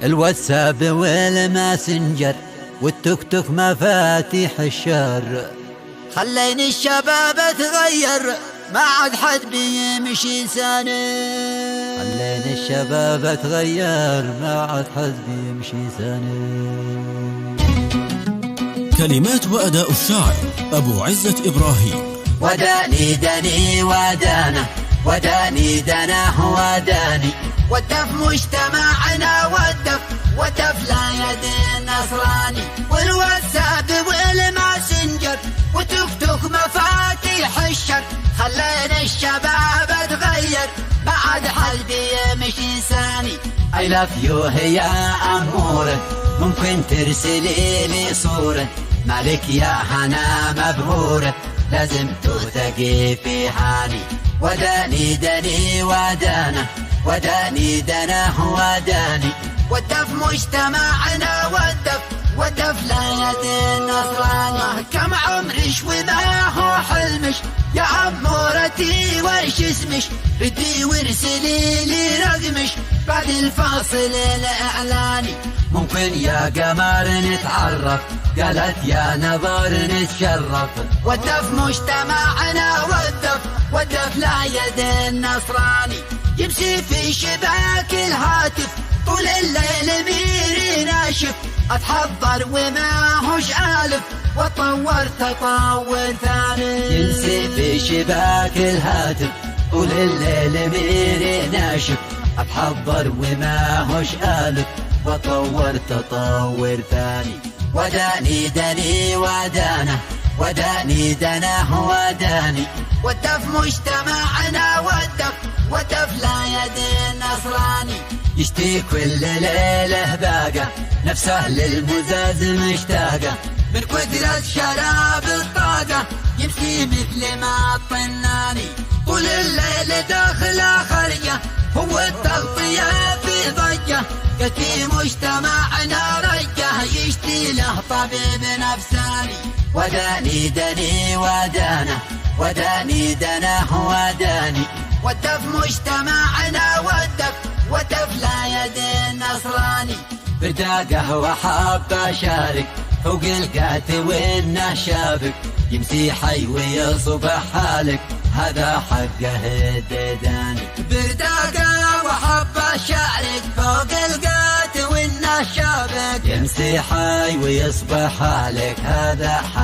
الواتساب والماسنجر والتوك توك مفاتيح الشر، خليني الشباب تغير ما عاد حد بيمشي سنة. خليني الشباب تغير ما عاد حد بيمشي سنة. كلمات وأداء الشاعر أبو عزة إبراهيم. وداني دني ودانا، وداني دناه وداني، ودف مجتمعنا ودف لا يد نصراني، والواتساب والماسنجر وتوك توك مفاتيح الشر، خلينا الشباب تغير ما عاد حد بيمشي ثاني. I love you هي أمورة، ممكن ترسلي لي صورة، مالك يا هنا مبهورة لازم تثقي في حالي. وداني دني ودانا، وداني دناه وداني، ودف مجتمعنا ودف لا يد النصراني. كم عمرش وما هو حلمش يا عمورتي وش اسمش، ردي وارسلي لي رقمش بعد الفاصل الإعلاني. ممكن يا قمر نتعرف، قالت يا نظر نتشرف، ودف مجتمعنا ودف لا يد النصراني. يمشي في شباك الهاتف طول الليل ميري ناشف، اتحضر وما هوش آلف وطور تطور ثاني. يمشي في شباك الهاتف طول الليل ميري ناشف، اتحضر وما هوش آلف وطور تطور ثاني. وداني دني ودانا، وداني دناه وداني، ودف مجتمعنا ودف لا يد النصراني. يشتي كل ليلة باقة نفسه للمزاز مشتاقة، من قدرة شراب الطاقة يمشي مثل ما الطناني. طول الليل داخله خرجة هو التغطية في ضجة، قتي مجتمعنا رجة يشتي له طبيب نفساني. وداني دني ودانا، وداني دناه وداني، ودف مجتمعنا ودف لا يد النصراني. بردا قهوة حابة شارك فوق القات وإنه شابك، يمسي حي ويصبح حالك هذا حقه الديداني. بردا قهوة حابة شارك فوق القات وإنه شابك، يمسي حي ويصبح حالك هذا حقه